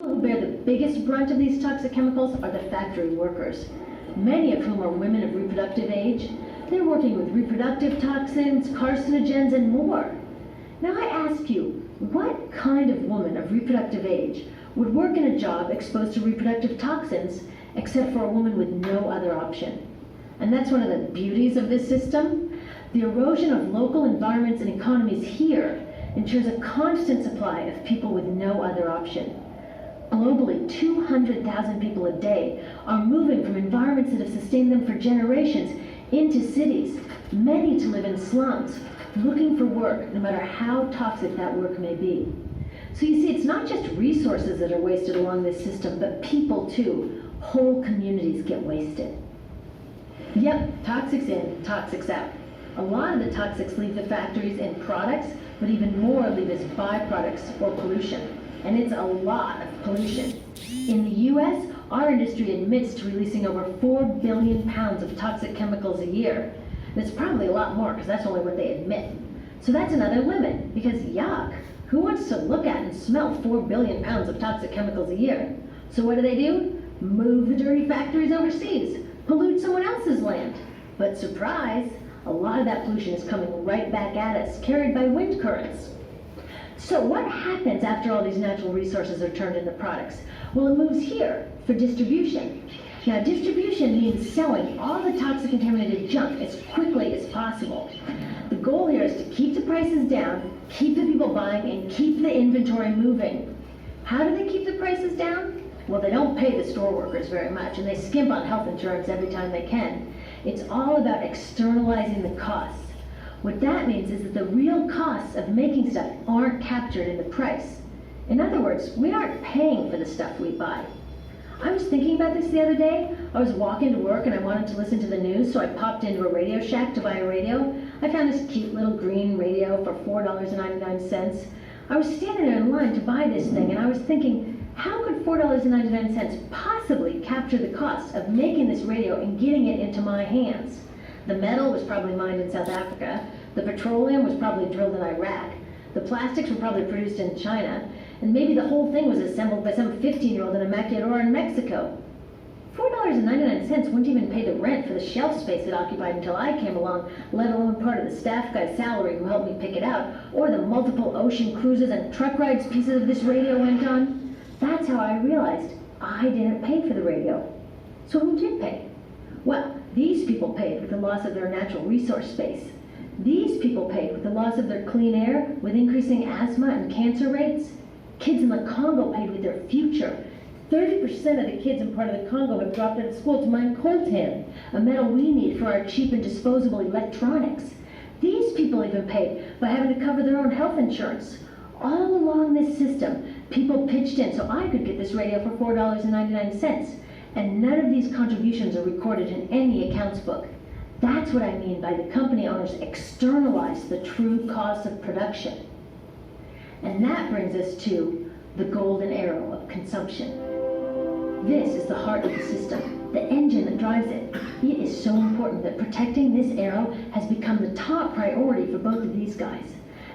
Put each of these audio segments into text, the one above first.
Who bear the biggest brunt of these toxic chemicals are the factory workers, many of whom are women of reproductive age. They're working with reproductive toxins, carcinogens, and more. Now I ask you, what kind of woman of reproductive age would work in a job exposed to reproductive toxins except for a woman with no other option? And that's one of the beauties of this system. The erosion of local environments and economies here ensures a constant supply of people with no other option. Globally, 200,000 people a day are moving from environments that have sustained them for generations into cities, many to live in slums, looking for work, no matter how toxic that work may be. So you see, it's not just resources that are wasted along this system, but people too. Whole communities get wasted. Yep, toxics in, toxics out. A lot of the toxics leave the factories in products, but even more leave as byproducts or pollution. And it's a lot of pollution. In the US, our industry admits to releasing over 4 billion pounds of toxic chemicals a year. And it's probably a lot more, because that's only what they admit. So that's another limit, because yuck, who wants to look at and smell 4 billion pounds of toxic chemicals a year? So what do? Move the dirty factories overseas, pollute someone else's land. But surprise, a lot of that pollution is coming right back at us, carried by wind currents. So what happens after all these natural resources are turned into products? Well, it moves here for distribution. Now, distribution means selling all the toxic contaminated junk as quickly as possible. The goal here is to keep the prices down, keep the people buying, and keep the inventory moving. How do they keep the prices down? Well, they don't pay the store workers very much, and they skimp on health insurance every time they can. It's all about externalizing the costs. What that means is that the real costs of making stuff aren't captured in the price. In other words, we aren't paying for the stuff we buy. I was thinking about this the other day. I was walking to work and I wanted to listen to the news, so I popped into a Radio Shack to buy a radio. I found this cute little green radio for $4.99. I was standing there in line to buy this thing, and I was thinking, how could $4.99 possibly capture the cost of making this radio and getting it into my hands? The metal was probably mined in South Africa. The petroleum was probably drilled in Iraq. The plastics were probably produced in China. And maybe the whole thing was assembled by some 15-year-old in a maquiladora in Mexico. $4.99 wouldn't even pay the rent for the shelf space it occupied until I came along, let alone part of the staff guy's salary who helped me pick it out, or the multiple ocean cruises and truck rides pieces of this radio went on. That's how I realized I didn't pay for the radio. So who did pay? Well, these people paid with the loss of their natural resource space. These people paid with the loss of their clean air, with increasing asthma and cancer rates. Kids in the Congo paid with their future. 30% of the kids in part of the Congo have dropped out of school to mine coltan, a metal we need for our cheap and disposable electronics. These people even paid by having to cover their own health insurance. All along this system, people pitched in so I could get this radio for $4.99. And none of these contributions are recorded in any accounts book. That's what I mean by the company owners externalize the true costs of production. And that brings us to the golden arrow of consumption. This is the heart of the system, the engine that drives it. It is so important that protecting this arrow has become the top priority for both of these guys.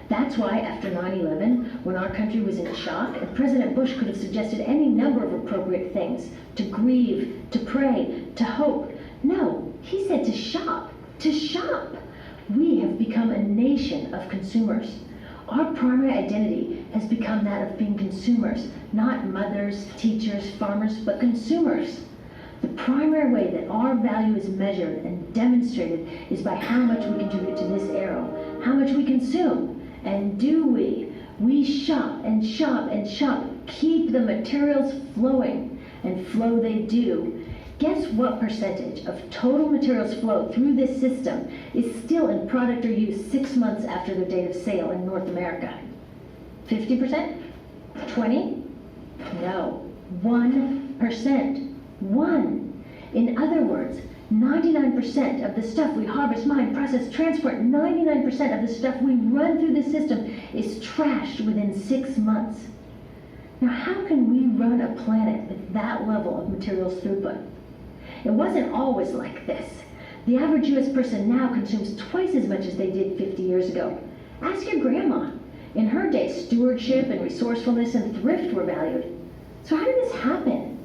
That's why after 9/11, when our country was in shock, and President Bush could have suggested any number of appropriate things, to grieve, to pray, to hope. No, he said to shop, to shop. We have become a nation of consumers. Our primary identity has become that of being consumers, not mothers, teachers, farmers, but consumers. The primary way that our value is measured and demonstrated is by how much we contribute to this arrow, how much we consume. And do we? We shop and shop and shop, keep the materials flowing, and flow they do. Guess what percentage of total materials flow through this system is still in product or use 6 months after their date of sale in North America? 50%? 20? No, 1%. 1. In other words, 99% of the stuff we harvest, mine, process, transport, 99% of the stuff we run through the system is trashed within 6 months. Now, how can we run a planet with that level of materials throughput? It wasn't always like this. The average US person now consumes twice as much as they did 50 years ago. Ask your grandma. In her day, stewardship and resourcefulness and thrift were valued. So how did this happen?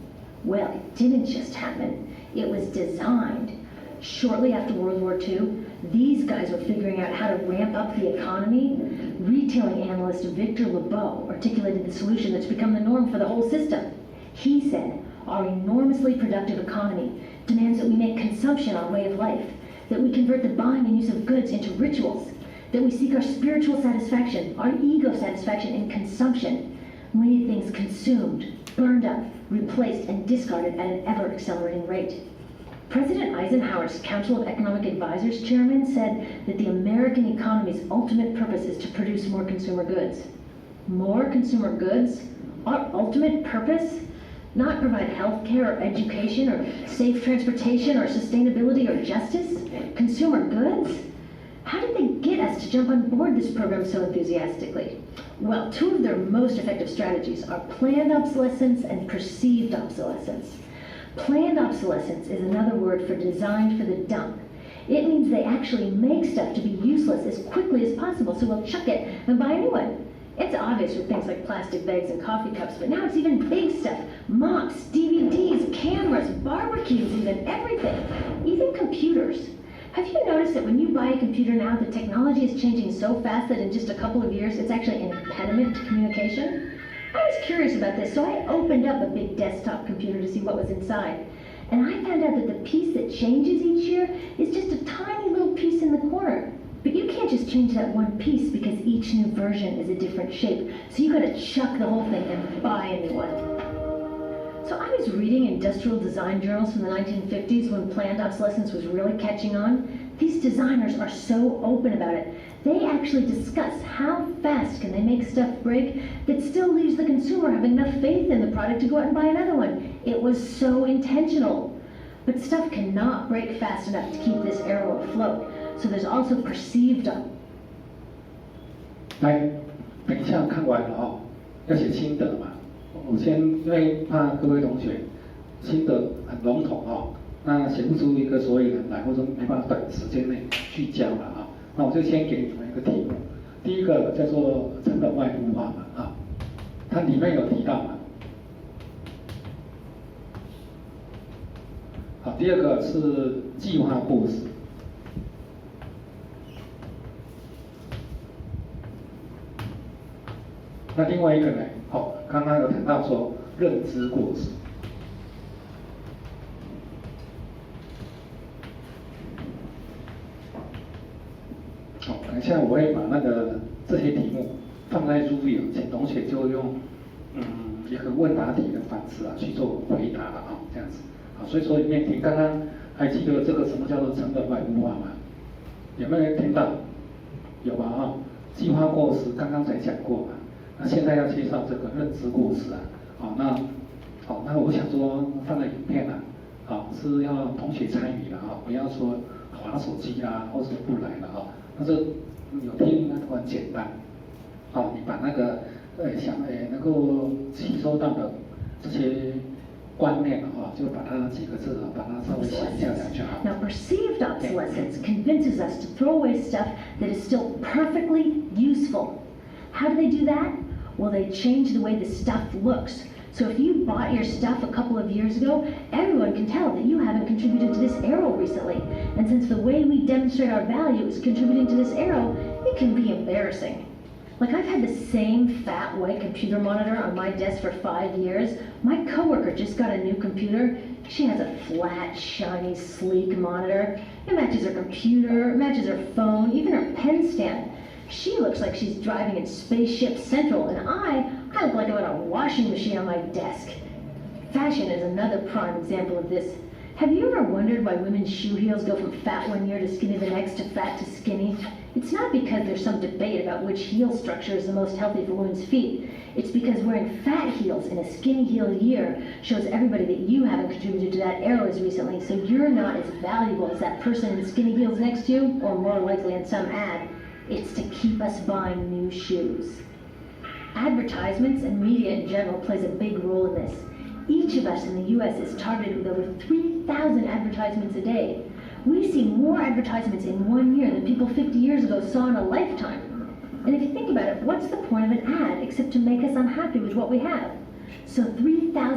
Well, it didn't just happen. It was designed. Shortly after World War II, these guys were figuring out how to ramp up the economy. Retailing analyst Victor Lebeau articulated the solution that's become the norm for the whole system. He said, our enormously productive economy demands that we make consumption our way of life, that we convert the buying and use of goods into rituals, that we seek our spiritual satisfaction, our ego satisfaction in consumption. We need things consumed, burned up, replaced, and discarded at an ever-accelerating rate. President Eisenhower's Council of Economic Advisors chairman said that the American economy's ultimate purpose is to produce more consumer goods. More consumer goods? Our ultimate purpose? Not provide health care or education or safe transportation or sustainability or justice? Consumer goods? How did they get us to jump on board this program so enthusiastically? Well, two of their most effective strategies are planned obsolescence and perceived obsolescence. Planned obsolescence is another word for designed for the dump. It means they actually make stuff to be useless as quickly as possible, so we'll chuck it and buy a new one. It's obvious with things like plastic bags and coffee cups, but now it's even big stuff. Mops, DVDs, cameras, barbecues, even everything. Even computers. Have you noticed that when you buy a computer now, the technology is changing so fast that in just a couple of years, it's actually an impediment to communication? I was curious about this, so I opened up a big desktop computer to see what was inside. And I found out that the piece that changes each year is just a tiny little piece in the corner. But you can't just change that one piece because each new version is a different shape. So you gotta chuck the whole thing and buy a new one. So I was reading industrial design journals from the 1950s when planned obsolescence was really catching on. These designers are so open about it. They actually discuss how fast can they make stuff break that still leaves the consumer having enough faith in the product to go out and buy another one. It was so intentional. But stuff cannot break fast enough to keep this arrow afloat. So there's also perceived obsolescence. 来，等一下看完了哦，要写心得嘛。我先因为怕各位同学心得很笼统哦，那写不出一个所以然来，或者没办法短时间内聚焦了啊。那我就先给你们一个题目，第一个叫做成本外部化嘛啊，它里面有提到嘛。好，第二个是计划过时。那另外一个呢？好，刚刚有谈到说认知过时。好，等一下我会把这些题目放在书里，请同学就用一个问答题的方式去做回答了啊，这样子。好，所以说里面听刚刚还记得这个什么叫做成本外部化吗？有没有人听到？有吧啊？计划过时刚刚才讲过嘛。那现在要介绍这个认知过时啊，那我想说放在影片啊，是要同学参与的啊，不要说滑手机啦，或是不来了啊，但是有听那都很简单，你把那个能够吸收到的这些观念啊，就把它几个字把它稍微写一下就好。Now, perceived obsolescence convinces us to throw away stuff that is still perfectly useful. How do they do that? Well, they change the way the stuff looks. So if you bought your stuff a couple of years ago, everyone can tell that you haven't contributed to this arrow recently. And since the way we demonstrate our value is contributing to this arrow, it can be embarrassing. Like, I've had the same fat white computer monitor on my desk for 5 years. My coworker just got a new computer. She has a flat, shiny, sleek monitor. It matches her computer, it matches her phone, even her pen stand. She looks like she's driving in Spaceship Central, and I look like I'm on a washing machine on my desk. Fashion is another prime example of this. Have you ever wondered why women's shoe heels go from fat one year to skinny the next to fat to skinny? It's not because there's some debate about which heel structure is the most healthy for women's feet. It's because wearing fat heels in a skinny heel year shows everybody that you haven't contributed to that arrow as recently, so you're not as valuable as that person in skinny heels next to you, or more likely in some ad. It's to keep us buying new shoes. Advertisements and media in general plays a big role in this. Each of us in the US is targeted with over 3,000 advertisements a day. We see more advertisements in 1 year than people 50 years ago saw in a lifetime. And if you think about it, what's the point of an ad except to make us unhappy with what we have? So 3,000